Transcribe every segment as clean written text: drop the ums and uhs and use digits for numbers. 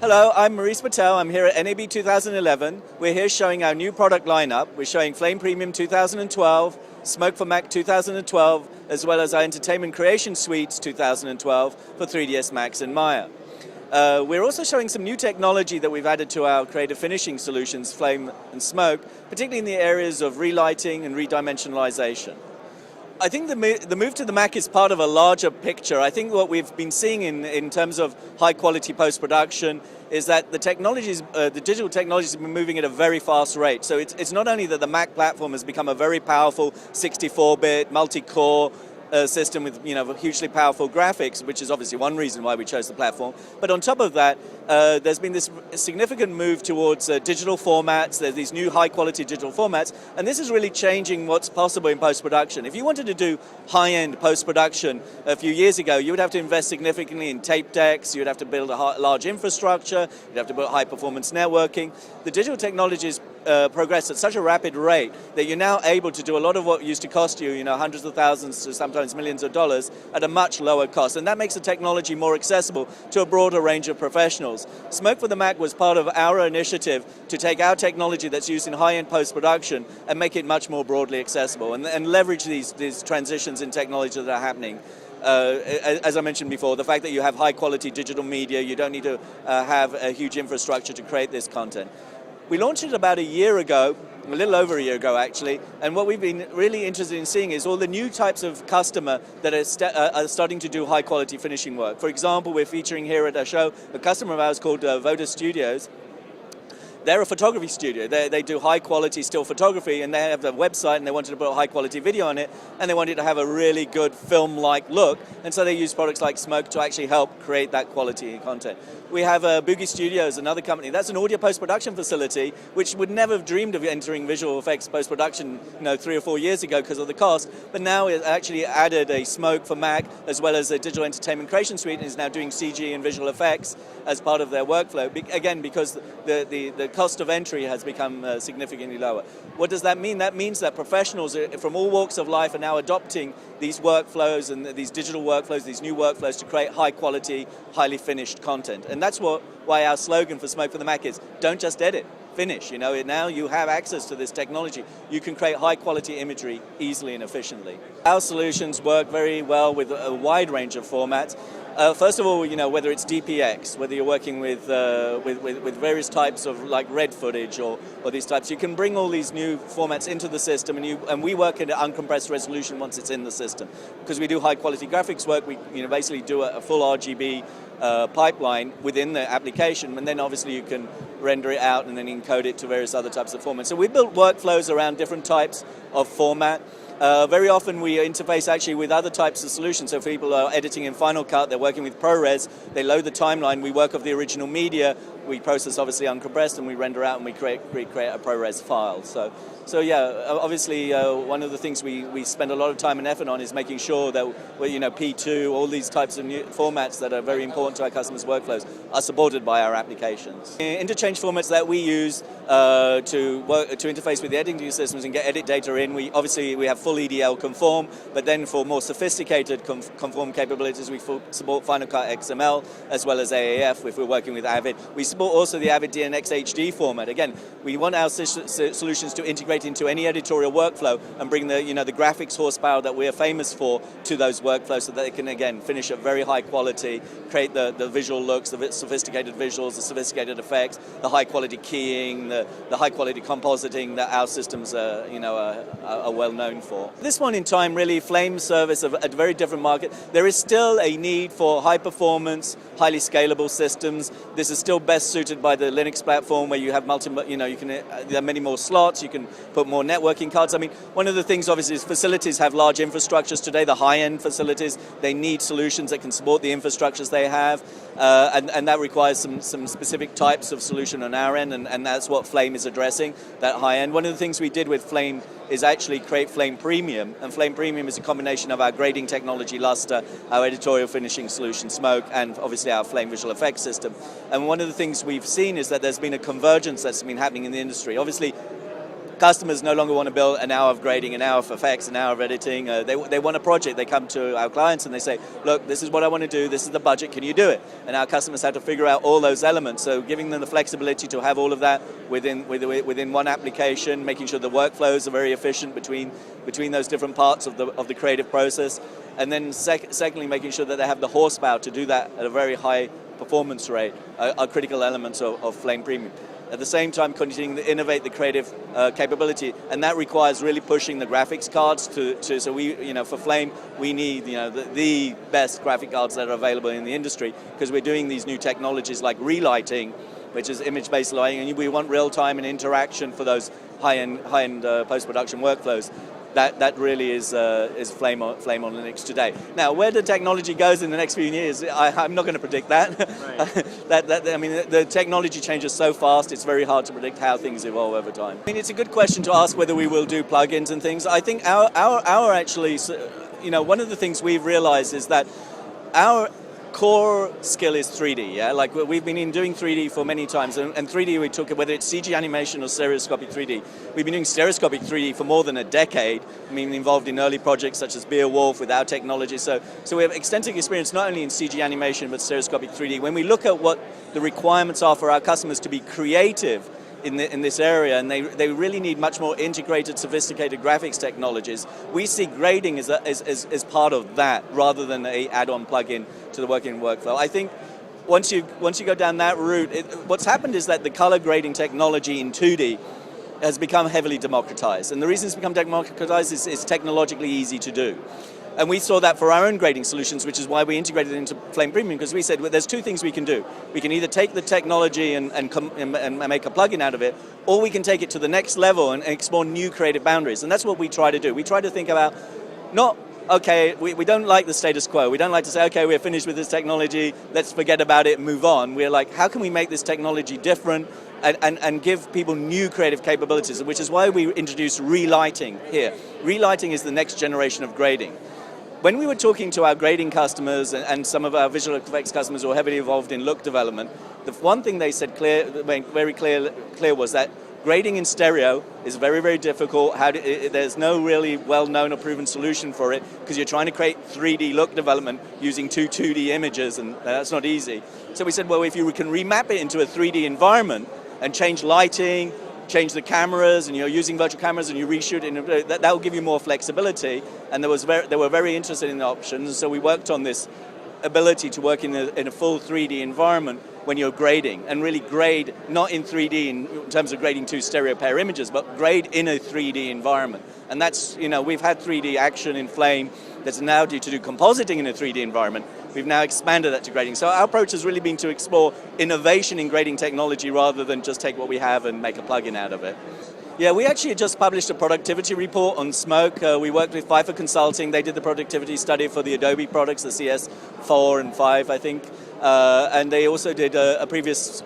Hello, I'm Maurice Patel. I'm here at NAB 2011. We're here showing our new product lineup. We're showing Flame Premium 2012, Smoke for Mac 2012, as well as our Entertainment Creation Suites 2012 for 3ds Max and Maya. We're also showing some new technology that we've added to our creative finishing solutions, Flame and Smoke, particularly in the areas of relighting and redimensionalization. I think the move to the Mac is part of a larger picture. I think what we've been seeing in terms of high-quality post-production is that the digital technologies have been moving at a very fast rate. So it's not only that the Mac platform has become a very powerful 64-bit, multi-core system with hugely powerful graphics, which is obviously one reason why we chose the platform. But on top of that, there's been this significant move towards digital formats. There's these new high-quality digital formats, and this is really changing what's possible in post-production. If you wanted to do high-end post-production a few years ago, you would have to invest significantly in tape decks. You would have to build a large infrastructure. You'd have to build high-performance networking. The digital technologies progress at such a rapid rate that you're now able to do a lot of what used to cost you, hundreds of thousands to sometimes millions of dollars at a much lower cost. And that makes the technology more accessible to a broader range of professionals. Smoke for the Mac was part of our initiative to take our technology that's used in high-end post-production and make it much more broadly accessible and leverage these transitions in technology that are happening. As I mentioned before, the fact that you have high-quality digital media, you don't need to have a huge infrastructure to create this content. We launched it about a year ago, a little over a year ago actually, and what we've been really interested in seeing is all the new types of customer that are starting to do high quality finishing work. For example, we're featuring here at our show a customer of ours called Voda Studios. They're a photography studio. They do high-quality still photography, and they have a website, and they wanted to put a high-quality video on it, and they wanted to have a really good film-like look, and so they use products like Smoke to actually help create that quality content. We have Boogie Studios, another company. That's an audio post-production facility, which would never have dreamed of entering visual effects post-production 3 or 4 years ago because of the cost, but now it actually added a Smoke for Mac, as well as a digital entertainment creation suite, and is now doing CG and visual effects as part of their workflow, again, because the cost of entry has become significantly lower. What does that mean? That means that professionals from all walks of life are now adopting these workflows and these digital workflows, these new workflows to create high quality, highly finished content. And that's why our slogan for Smoke for the Mac is, don't just edit, finish. Now you have access to this technology. You can create high quality imagery easily and efficiently. Our solutions work very well with a wide range of formats. First of all, whether it's DPX, whether you're working with various types of like red footage or these types, you can bring all these new formats into the system, and we work at an uncompressed resolution once it's in the system. Because we do high quality graphics work, we basically do a full RGB pipeline within the application, and then obviously you can render it out and then encode it to various other types of formats. So we built workflows around different types of format. Very often we interface actually with other types of solutions. So if people are editing in Final Cut, they're working with ProRes, they load the timeline, we work off the original media, we process obviously uncompressed, and we render out and we create a ProRes file. So yeah, obviously one of the things we spend a lot of time and effort on is making sure that P2, all these types of new formats that are very important to our customers' workflows are supported by our applications. Interchange formats that we use to interface with the editing systems and get edit data in, we have full EDL conform, but then for more sophisticated conform capabilities, we support Final Cut XML as well as AAF if we're working with Avid. We support also the Avid DNX HD format. Again, we want our solutions to integrate into any editorial workflow and bring the graphics horsepower that we're famous for to those workflows so that they can again finish at very high quality, create the visual looks, the sophisticated visuals, the sophisticated effects, the high quality keying, the high quality compositing that our systems are well known for. At this point in time, really, Flame service a very different market. There is still a need for high performance, highly scalable systems. This is still best suited by the Linux platform where you have there are many more slots, you can put more networking cards. I mean, one of the things obviously is facilities have large infrastructures today, the high-end facilities, they need solutions that can support the infrastructures they have, and that requires some specific types of solution on our end, and that's what Flame is addressing, that high end. One of the things we did with Flame is actually create Flame Premium, and Flame Premium is a combination of our grading technology, Luster, our editorial finishing solution, Smoke, and obviously our Flame visual effects system. And one of the things we've seen is that there's been a convergence that's been happening in the industry. Obviously, customers no longer want to build an hour of grading, an hour of effects, an hour of editing. They want a project. They come to our clients and they say, look, this is what I want to do, this is the budget, can you do it? And our customers have to figure out all those elements, so giving them the flexibility to have all of that within one application, making sure the workflows are very efficient between those different parts of the creative process, and then secondly, making sure that they have the horsepower to do that at a very high performance rate are critical elements of Flame Premium. At the same time, continuing to innovate the creative capability, and that requires really pushing the graphics cards so we, for Flame, we need, the best graphic cards that are available in the industry, because we're doing these new technologies like relighting, which is image-based lighting, and we want real-time and interaction for those high-end post-production workflows. That really is Flame on Linux today. Now, where the technology goes in the next few years, I'm not going to predict that. Right. I mean, the technology changes so fast, it's very hard to predict how things evolve over time. I mean, it's a good question to ask whether we will do plugins and things. I think our actually, one of the things we've realized is that our core skill is 3D, yeah? Like we've been doing 3D for many times, and 3D we took it, whether it's CG animation or stereoscopic 3D. We've been doing stereoscopic 3D for more than a decade. I mean, involved in early projects such as Beowulf with our technology. So we have extensive experience not only in CG animation, but stereoscopic 3D. When we look at what the requirements are for our customers to be creative in this area, and they really need much more integrated, sophisticated graphics technologies, we see grading as part of that, rather than a add-on plug-in to the working workflow. I think once you go down that route, what's happened is that the color grading technology in 2D has become heavily democratized, and the reason it's become democratized is it's technologically easy to do. And we saw that for our own grading solutions, which is why we integrated it into Flame Premium, because we said, well, there's two things we can do. We can either take the technology and make a plugin out of it, or we can take it to the next level and explore new creative boundaries. And that's what we try to do. We try to think about, not, okay, we don't like the status quo. We don't like to say, okay, we're finished with this technology, let's forget about it and move on. We're like, how can we make this technology different and give people new creative capabilities, which is why we introduced relighting here. Relighting is the next generation of grading. When we were talking to our grading customers and some of our visual effects customers who are heavily involved in look development, the one thing they said very clear was that grading in stereo is very, very difficult. There's no really well-known or proven solution for it, because you're trying to create 3D look development using two 2D images, and that's not easy. So we said, well, if you can remap it into a 3D environment and change lighting, change the cameras, and you're using virtual cameras and you reshoot it, that will give you more flexibility, and they were very interested in the options, so we worked on this ability to work in a full 3D environment when you're grading, and really grade not in 3D in terms of grading two stereo pair images, but grade in a 3D environment. And that's, we've had 3D action in Flame that's now due to do compositing in a 3D environment. We've now expanded that to grading. So our approach has really been to explore innovation in grading technology rather than just take what we have and make a plugin out of it. Yeah, we actually just published a productivity report on Smoke. We worked with Pfeiffer Consulting. They did the productivity study for the Adobe products, the CS4 and 5, I think. And they also did a previous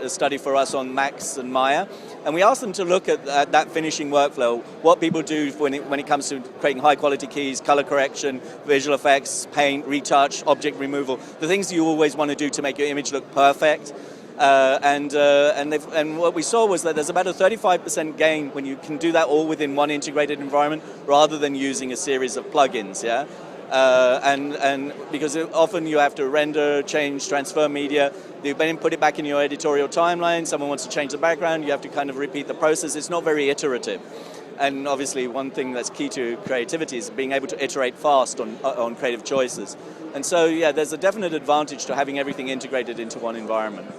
study for us on Max and Maya. And we asked them to look at that finishing workflow, what people do when it comes to creating high-quality keys, color correction, visual effects, paint, retouch, object removal, the things you always want to do to make your image look perfect. And what we saw was that there's about a 35% gain when you can do that all within one integrated environment, rather than using a series of plugins, yeah? And because often you have to render, change, transfer media, you then put it back in your editorial timeline, someone wants to change the background, you have to kind of repeat the process. It's not very iterative. And obviously one thing that's key to creativity is being able to iterate fast on creative choices. And so, yeah, there's a definite advantage to having everything integrated into one environment.